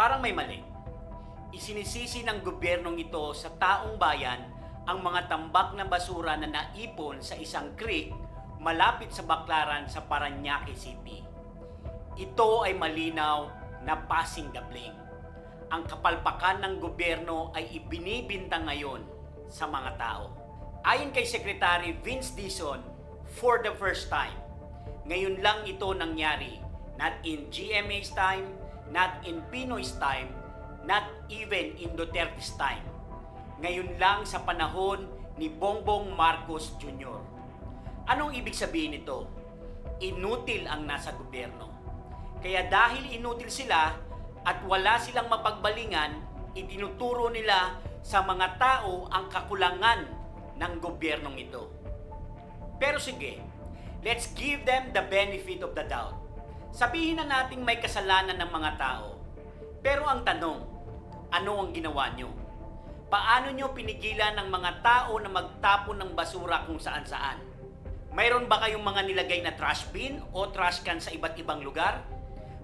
Parang may mali. Isinisisi ng gobyernong ito sa taong bayan ang mga tambak na basura na naipon sa isang creek malapit sa Baclaran sa Parañaque City. Ito ay malinaw na passing the blame. Ang kapalpakan ng gobyerno ay ibinibintang ngayon sa mga tao. Ayon kay Secretary Vince Dizon, for the first time, ngayon lang ito nangyari, not in GMA's time, not in Pinoy's time, not even in Duterte's time. Ngayon lang sa panahon ni Bongbong Marcos Jr. Anong ibig sabihin nito? Inutil ang nasa gobyerno. Kaya dahil inutil sila at wala silang mapagbalingan, itinuturo nila sa mga tao ang kakulangan ng gobyernong ito. Pero sige, let's give them the benefit of the doubt. Sabihin na nating may kasalanan ng mga tao. Pero ang tanong, ano ang ginawa nyo? Paano nyo pinigilan ng mga tao na magtapon ng basura kung saan-saan? Mayroon ba kayong mga nilagay na trash bin o trash can sa iba't ibang lugar?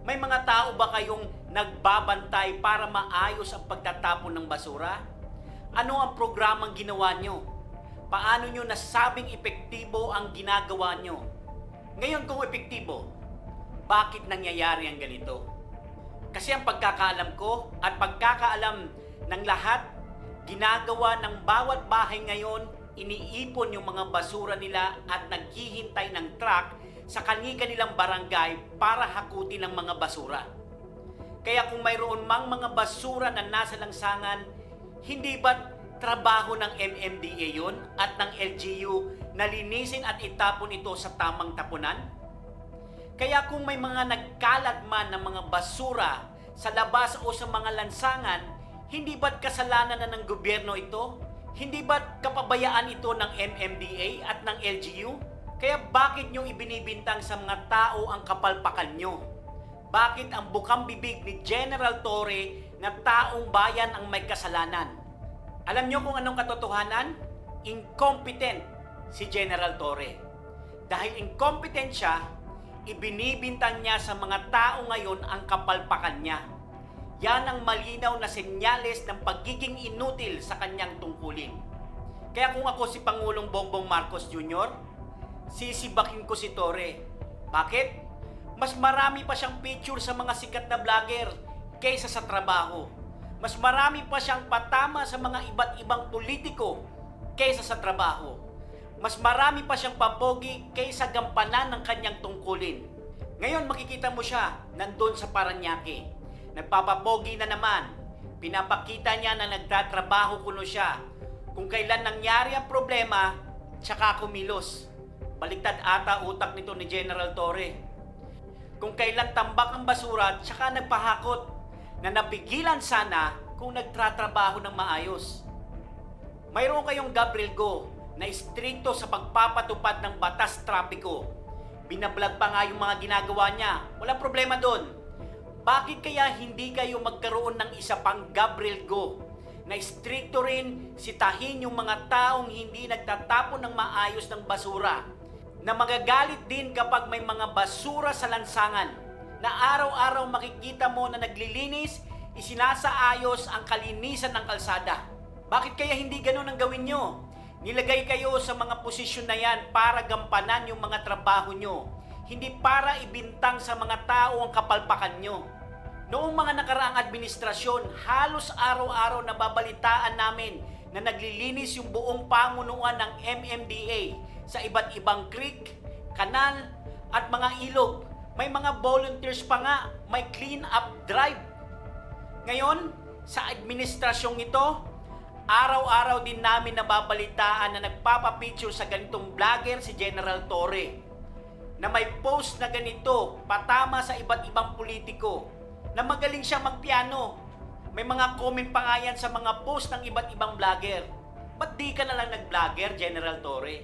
May mga tao ba kayong nagbabantay para maayos ang pagtatapon ng basura? Ano ang programang ginawa nyo? Paano nyo nasabing epektibo ang ginagawa nyo? Ngayon kung epektibo, bakit nangyayari ang ganito? Kasi ang pagkakaalam ko at pagkakaalam ng lahat, ginagawa ng bawat bahay ngayon, iniipon yung mga basura nila at naghihintay ng truck sa kanilang barangay para hakutin ang mga basura. Kaya kung mayroon mang mga basura na nasa langsangan, hindi ba trabaho ng MMDA yun at ng LGU na linisin at itapon ito sa tamang tapunan? Kaya kung may mga nagkalat man ng mga basura sa labas o sa mga lansangan, hindi ba't kasalanan na ng gobyerno ito? Hindi ba't kapabayaan ito ng MMDA at ng LGU? Kaya bakit nyo ibinibintang sa mga tao ang kapalpakan nyo? Bakit ang bukang bibig ni General Torre na taong bayan ang may kasalanan? Alam nyo kung anong katotohanan? Incompetent si General Torre. Dahil incompetent siya, ibinibintang niya sa mga tao ngayon ang kapalpakan niya. Yan ang malinaw na senyales ng pagiging inutil sa kanyang tungkulin. Kaya kung ako si Pangulong Bongbong Marcos Jr., sisibakin ko si Torre. Bakit? Mas marami pa siyang picture sa mga sikat na vlogger kaysa sa trabaho. Mas marami pa siyang patama sa mga iba't ibang politiko kaysa sa trabaho. Mas marami pa siyang papogi kaysa gampanan ng kanyang tungkulin. Ngayon makikita mo siya nandun sa Parañaque. Nagpapapogi na naman. Pinapakita niya na nagtatrabaho kuno siya. Kung kailan nangyari ang problema, tsaka kumilos. Baliktad ata utak nito ni General Torre. Kung kailan tambak ang basura, tsaka nagpahakot na napigilan sana kung nagtatrabaho ng maayos. Mayroon kayong Gabriel Go na istrikto sa pagpapatupad ng batas trapiko. Binablog pa nga yung mga ginagawa niya. Walang problema doon. Bakit kaya hindi kayo magkaroon ng isa pang Gabriel Go na istrikto rin sitahin yung mga taong hindi nagtatapon ng maayos ng basura, na magagalit din kapag may mga basura sa lansangan, na araw-araw makikita mo na naglilinis, isinasaayos ang kalinisan ng kalsada. Bakit kaya hindi ganun ang gawin nyo? Nilagay kayo sa mga posisyon na yan para gampanan yung mga trabaho nyo, hindi para ibintang sa mga tao ang kapalpakan nyo. Noong mga nakaraang administrasyon, halos araw-araw nababalitaan namin na naglilinis yung buong pamunuan ng MMDA sa iba't ibang creek, kanal, at mga ilog. May mga volunteers pa nga, may clean up drive. Ngayon, sa administrasyong ito, araw-araw din namin nababalitaan na nagpapapicture sa ganitong vlogger si General Torre, na may post na ganito, patama sa iba't ibang politiko, na magaling siya magpiano. May mga comment pa nga yan sa mga post ng iba't ibang vlogger. Ba't di ka na lang nag-vlogger, General Torre?